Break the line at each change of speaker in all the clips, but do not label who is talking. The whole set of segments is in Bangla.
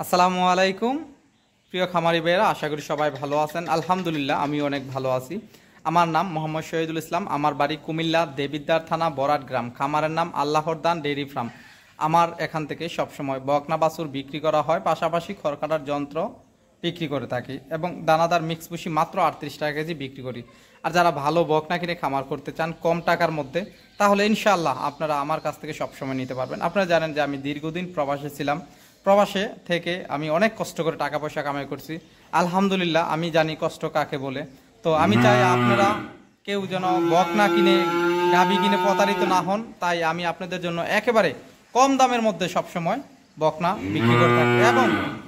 আসসালামু আলাইকুম প্রিয় খামারি ভাইয়েরা, আশা করি সবাই ভালো আছেন। আলহামদুলিল্লাহ আমি অনেক ভালো আছি। আমার নাম মোহাম্মদ শহীদুল ইসলাম। আমার বাড়ি কুমিল্লা দেবিদ্বার থানা বরাট গ্রাম। খামারের নাম আল্লাহর দান ডেইরি ফার্ম। আমার এখান থেকে সবসময় বকনা বাছুর বিক্রি করা হয়, পাশাপাশি খড় কাটার যন্ত্র বিক্রি করে থাকি এবং দানাদার মিক্স পুষি মাত্র 38 টাকা কেজি বিক্রি করি। আর যারা ভালো বকনা কিনে খামার করতে চান কম টাকার মধ্যে, তাহলে ইনশাআল্লাহ আপনারা আমার কাছ থেকে সবসময় নিতে পারবেন। আপনারা জানেন যে আমি দীর্ঘদিন প্রবাসে ছিলাম। প্রবাসে থেকে আমি অনেক কষ্ট করে টাকা পয়সা কামাই করছি। আলহামদুলিল্লাহ আমি জানি কষ্ট কাকে বলে। তো আমি চাই আপনারা কেউ যেন বকনা কিনে গাভী কিনে প্রতারিত না হন। তাই আমি আপনাদের জন্য একেবারে কম দামের মধ্যে সবসময় বকনা বিক্রি করে থাকি এবং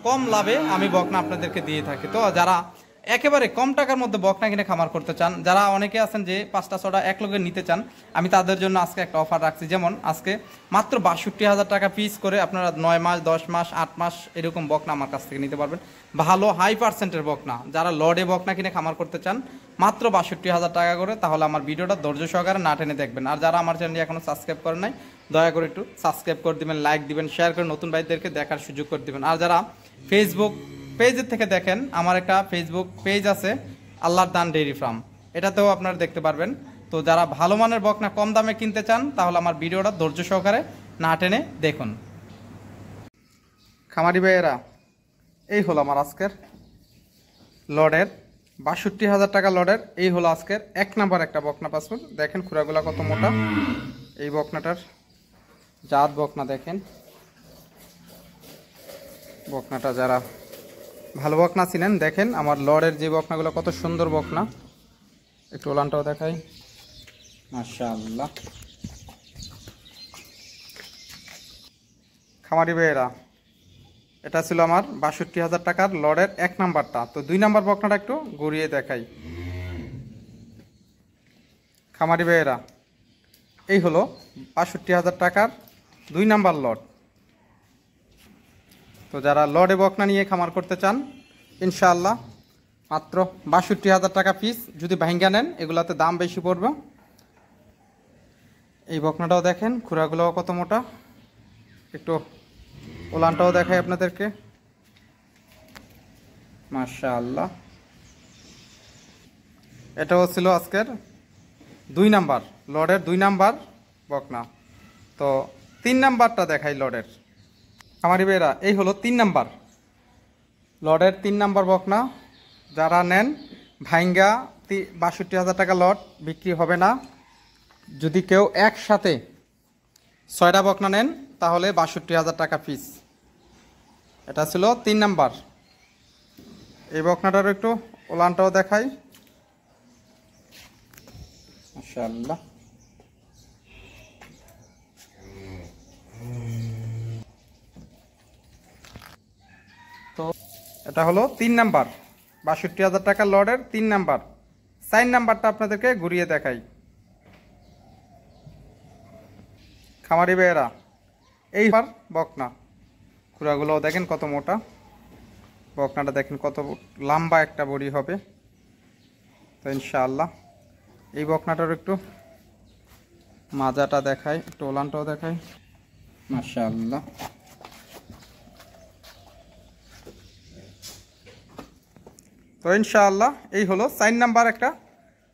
কম লাভে আমি বকনা আপনাদেরকে দিয়ে থাকি। তো যারা একেবারে কম টাকার মধ্যে বকনা কিনে খামার করতে চান, যারা অনেকে আছেন যে 5টা 6টা এক লগে নিতে চান, আমি তাদের জন্য আজকে একটা অফার রাখছি। যেমন আজকে মাত্র 62,000 টাকা পিস করে আপনারা 9 মাস 10 মাস 8 মাস এরকম বকনা আমার কাছ থেকে নিতে পারবেন। ভালো হাই পার্সেন্টের বকনা যারা লডে বকনা কিনে খামার করতে চান মাত্র 62,000 টাকা করে। তাহলে আমার ভিডিওটা ধৈর্য সহকারে না টেনে দেখবেন। আর যারা আমার চ্যানেলটি এখনো সাবস্ক্রাইব করেন নাই, দয়া করে একটু সাবস্ক্রাইব করে দিবেন, লাইক দিবেন, শেয়ার করে নতুন ভাইদেরকে দেখার সুযোগ করে দিবেন। আর যারা ফেসবুক পেজের থেকে দেখেন, আমার একটা ফেসবুক পেজ আছে আল্লাহর দান ডেইরি ফার্ম, এটাতেও আপনারা দেখতে পারবেন। তো যারা ভালো মানের বকনা কম দামে কিনতে চান তাহলে আমার ভিডিওটা ধৈর্য সহকারে না টেনে দেখুন। খামারি ভাইয়েরা, এই হলো আমার আজকের লডের 62,000 টাকা লডের এই হলো আজকের 1 নাম্বার একটা বকনা বাছুর। দেখেন খুরাগুলা কত মোটা। এই বকনাটার জাত বকনা দেখেন। বকনাটা যারা ভালো বকনা ছিলেন দেখেন আমার লড়ের যে বকনাগুলো কত সুন্দর বকনা। একটু ওলানটাও দেখাই, মাশাআল্লাহ। খামারি ভাইয়েরা, এটা ছিল আমার 62,000 টাকার লড়ের 1 নাম্বারটা। তো 2 নাম্বার বকনাটা একটু ঘুরিয়ে দেখাই। খামারি ভাইয়েরা, এই হলো 62,000 টাকার 2 নাম্বার লট। তো যারা লডে বকনা নিয়ে খামার করতে চান ইনশাআল্লাহ মাত্র 62,000 টাকা পিস। যদি ভাঙ্গা নেন এগুলাতে দাম বেশি পড়বে। এই বকনাটাও দেখেন খুরাগুলোও কত মোটা। একটু ওলানটাও দেখাই আপনাদেরকে, মাশাআল্লাহ। এটাও ছিল আজকের 2 নাম্বার লডের 2 নাম্বার বকনা। তো 3 নাম্বারটা দেখাই লডের। খামারি ভাইয়েরা, এই হলো 3 নাম্বার লডের 3 নাম্বার বকনা। যারা নেন ভাঙ্গা 62,000 টাকা লট বিক্রি হবে না। যদি কেউ একসাথে 6টা বকনা নেন তাহলে 62,000 টাকা পিস। এটা ছিল 3 নাম্বার। এই বকনাটার একটু ওলানটাও দেখাই, মাশাআল্লাহ। তো এটা হলো 3 নাম্বার 62,000 টাকা লডের 3 নাম্বার। 4 নাম্বারটা আপনাদেরকে ঘুরিয়ে দেখাই। খামারি ভাইয়েরা, এই বকনা খুরাগুলোও দেখেন কত মোটা। বকনাটা দেখেন কত লম্বা একটা বড়ি হবে। তো ইনশাআল্লাহ এই বকনাটার একটু মাজাটা দেখাই, একটু ওলানটাও দেখাই, মাশাআল্লাহ। তো ইনশাআল্লাহ এই হলো 4 নাম্বার একটা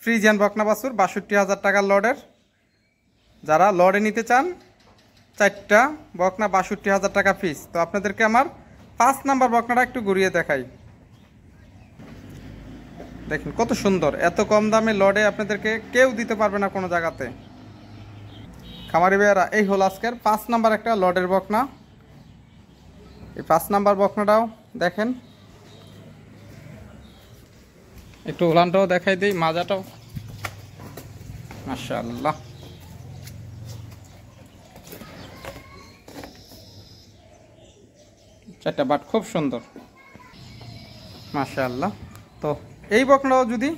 ফ্রিজিয়ান বকনা বাছুর 62,000 টাকার লডের। যারা লডে নিতে চান 4টা বকনা 62,000 টাকা পিস। তো আপনাদেরকে আমার 5 নাম্বার বকনাটা একটু ঘুরিয়ে দেখাই। দেখেন কত সুন্দর। এত কম দামে লডে আপনাদেরকে কেউ দিতে পারবে না কোনো জায়গাতে। খামারি ভাইয়েরা, এই হলো আজকের 5 নাম্বার একটা লডের বকনা। এই 5 নাম্বার বকনাটাও দেখেন, একটু উলানটাও দেখাই দিই, মাজাটাও, মাশাআল্লাহ। চারটা বাট খুব সুন্দর, মাশাআল্লাহ। তো এই বকনাও যদি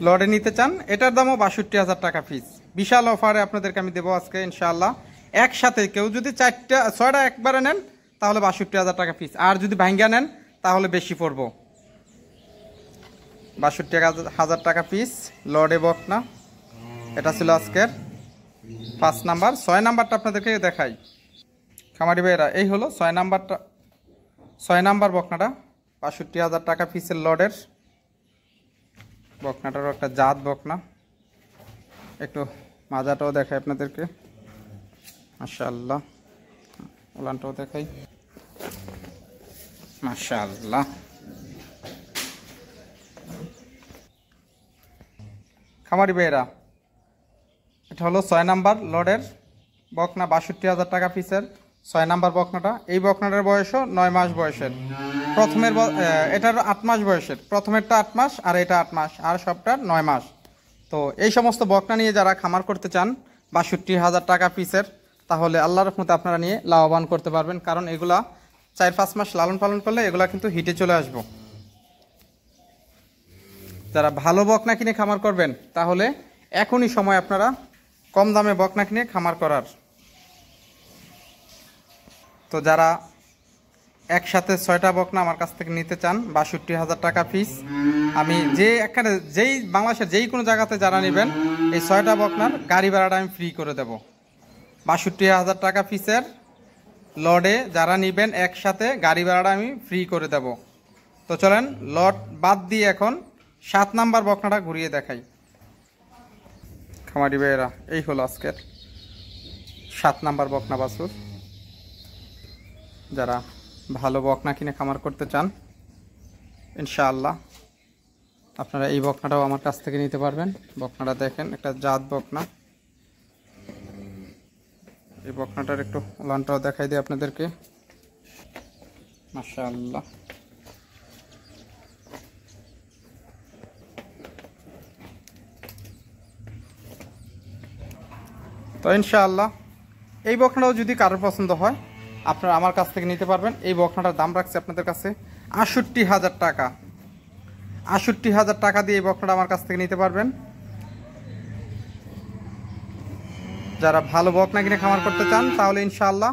লডে নিতে চান এটার দামও 62,000 টাকা পিস। বিশাল অফারে আপনাদেরকে আমি দেবো আজকে ইনশাআল্লাহ। একসাথে কেউ যদি 6টা একবারে নেন তাহলে 62,000 টাকা পিস। আর যদি ভাঙ্গা নেন তাহলে বেশি পড়বো। 62,000 টাকা পিস লডে বকনা। এটা ছিল আজকের 5 নাম্বার। 6 নাম্বারটা আপনাদেরকে দেখাই। খামারি ভাইয়েরা এই হলো 6 নাম্বার বকনাটা, ৬৫,০০০ টাকা পিসের লডের বকনাটারও একটা জাত বকনা। একটু মাজাটাও দেখাই আপনাদেরকে, মাশাআল্লাহ। ওলানটাও দেখাই, মাশাআল্লাহ। খামারি ভাইয়েরা এটা হলো 6 নাম্বার লডের বকনা, ৬২,০০০ টাকা পিসের 6 নাম্বার বকনাটা। এই বকনাটার বয়সও 9 মাস বয়সের। প্রথমের এটার 8 মাস বয়সের, প্রথমেরটা 8 মাস আর এটা 8 মাস আর সবটার 9 মাস। তো এই সমস্ত বকনা নিয়ে যারা খামার করতে চান ৬২,০০০ টাকা পিসের, তাহলে আল্লাহর রহমতে আপনারা নিয়ে লাভবান করতে পারবেন। কারণ এগুলা 4-5 মাস লালন পালন করলে এগুলা কিন্তু হিটে চলে আসবো। যারা ভালো বকনা কিনে খামার করবেন তাহলে এখনই সময় আপনারা কম দামে বকনা কিনে খামার করার। তো যারা একসাথে 6টা বকনা আমার কাছ থেকে নিতে চান ৬২,০০০ টাকা পিস, আমি যেই বাংলাদেশের যেই কোনো জায়গাতে যারা নেবেন এই 6টা বকনার গাড়ি ভাড়াটা আমি ফ্রি করে দেব। ৬২,০০০ টাকা পিসের লডে যারা নেবেন একসাথে গাড়ি ভাড়াটা আমি ফ্রি করে দেব। তো চলেন লড বাদ দিয়ে এখন 7 নাম্বার বকনাটা ঘুরিয়ে দেখাই। খামারি ভাইয়েরা এই হলো আজকের 7 নাম্বার বকনা বাছুর। যারা ভালো বকনা কিনে খামার করতে চান ইনশাআল্লাহ আপনারা এই বকনাটাও আমার কাছ থেকে নিতে পারবেন। বকনাটা দেখেন, একটা জাত বকনা। এই বকনাটার একটু উলানটাও দেখাই দিই আপনাদেরকে, মাশাআল্লাহ। তো ইনশাআল্লাহ এই বকনাটাও যদি কারোর পছন্দ হয় আপনারা আমার কাছ থেকে নিতে পারবেন। এই বকনাটার দাম রাখছি আপনাদের কাছে ৬৮,০০০ টাকা। ৬৮,০০০ টাকা দিয়ে এই বকনাটা আমার কাছ থেকে নিতে পারবেন। যারা ভালো বকনা কিনে খামার করতে চান তাহলে ইনশাআল্লাহ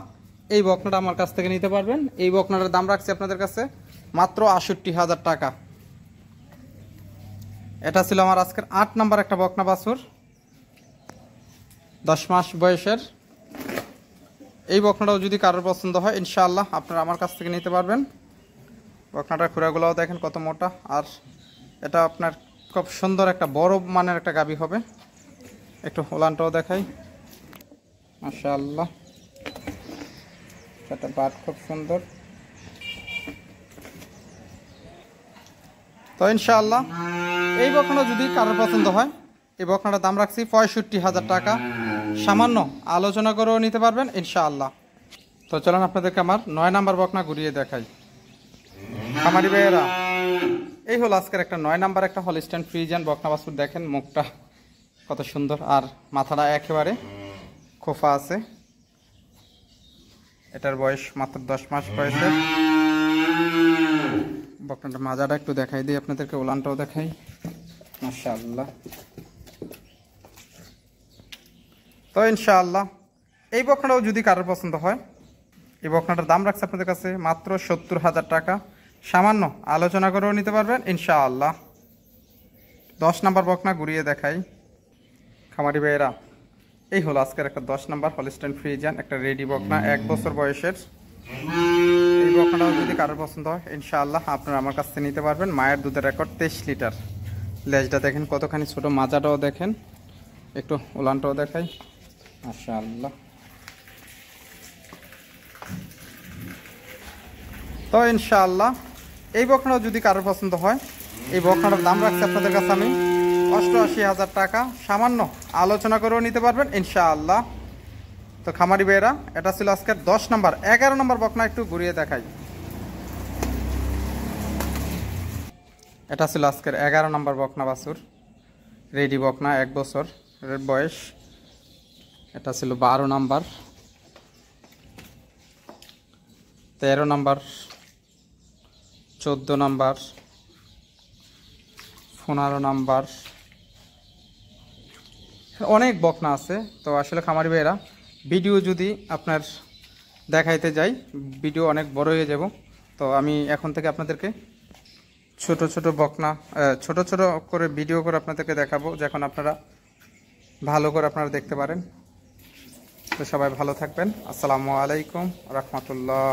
এই বকনাটা আমার কাছ থেকে নিতে পারবেন। এই বকনাটার দাম রাখছি আপনাদের কাছে মাত্র ৬৮,০০০ টাকা। এটা ছিল আমার আজকের 8 নাম্বার একটা বকনা বাছুর, 10 মাস বয়সের। এই বকনাটাও যদি কারোর পছন্দ হয় ইনশাআল্লাহ আপনারা আমার কাছ থেকে নিতে পারবেন। বকনাটার খুরাগুলোও দেখেন কত মোটা, আর এটা আপনার খুব সুন্দর একটা বড় মানের একটা গাভী হবে। একটু ওলানটাও দেখাই, মাশাআল্লাহ। এটা বাট খুব সুন্দর। তো ইনশাআল্লাহ এই বকনা যদি কারোর পছন্দ হয় এই বকনাটার দাম রাখছি ৬৫,০০০ টাকা। সামান্য আলোচনা করেও নিতে পারবেন ইনশাআল্লাহ। তো চলেন আপনাদেরকে আমার 9 নাম্বার বকনা ঘুরিয়ে দেখাই। খামারি ভাইয়েরা এই হলো আজকের একটা 9 নাম্বার একটা হলস্টাইন ফ্রিজিয়ান বকনা বাছুর। দেখেন মুখটা কত সুন্দর, আর মাথাটা একেবারে খোফা আছে। এটার বয়স মাত্র 10 মাস বয়সের। বকনাটার মাজাটা একটু দেখাই দিই আপনাদেরকে, ওলানটাও দেখাই, মাশাআল্লাহ। তো ইনশাআল্লাহ এই বকনাটাও যদি কারোর পছন্দ হয় এই বকনাটার দাম রাখছে আপনাদের কাছে মাত্র ৭০,০০০ টাকা। সামান্য আলোচনা করেও নিতে পারবেন ইনশাআল্লাহ। 10 নাম্বার বকনা ঘুরিয়ে দেখাই। খামারি ভাইয়েরা এই হলো আজকের একটা 10 নাম্বার হলস্টাইন ফ্রিজিয়ান একটা রেডি বকনা, 1 বছর বয়সের। এই বকনাটাও যদি কারোর পছন্দ হয় ইনশাআল্লাহ আপনারা আমার কাছ থেকে নিতে পারবেন। মায়ের দুধের রেকর্ড 23 লিটার। লেজটা দেখেন কতখানি ছোট, মাজাটাও দেখেন, একটু উলানটাও দেখাই, মাশাআল্লাহ। তো ইনশাআল্লাহ এই বকনাটাও যদি কারোর পছন্দ হয় এই বকনাটার দাম রাখছি আপনাদের কাছে আমি ৮৮,০০০ টাকা। সামান্য আলোচনা করেও নিতে পারবেন ইনশাআল্লাহ। তো খামারি ভাইয়েরা এটা ছিল আজকের 10 নাম্বার। 11 নম্বর বকনা একটু ঘুরিয়ে দেখাই। এটা ছিল আজকের 11 নম্বর বকনা বাছুর, রেডি বকনা, 1 বছর বয়স। এটা ছিল 12 নাম্বার, 13 নাম্বার, 14 নাম্বার, 15 নাম্বার। অনেক বকনা আছে। তো আসলে খামারি ভাইয়েরা ভিডিও যদি আপনার দেখাইতে যাই ভিডিও অনেক বড় হয়ে যাব। তো আমি এখন থেকে আপনাদেরকে ছোট ছোট বকনা ছোট ছোট করে ভিডিও করে আপনাদেরকে দেখাবো, যখন আপনারা ভালো করে আপনারা দেখতে পারেন। তো সবাই ভালো থাকবেন। আসসালামু আলাইকুম রহমতুল্লাহ।